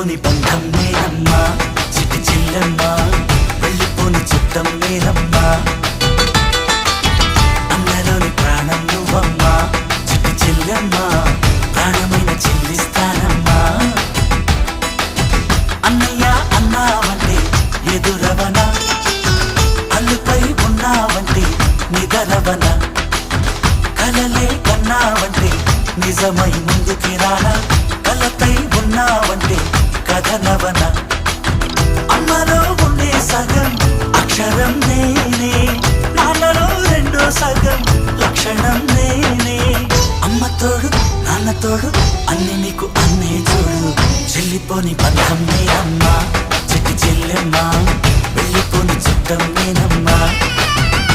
తెగిపోని బంధం నేనమ్మా చిట్టి చెల్లెమ్మా వెళ్ళిపోని చుట్టం నేనమ్మా అన్నలోని ప్రాణం నువ్వమ్మా చిట్టి చెల్లెమ్మా ప్రాణమైన చెల్లిస్తానమ్మా అన్నయ్య అన్నావంటే ఎదురవనా అల్లుపై ఉన్నావంటే నిదరవనా కలలే కన్నావంటే నిజమై ముందుకి రానా కలపై ఉన్నావంటే కథనవనా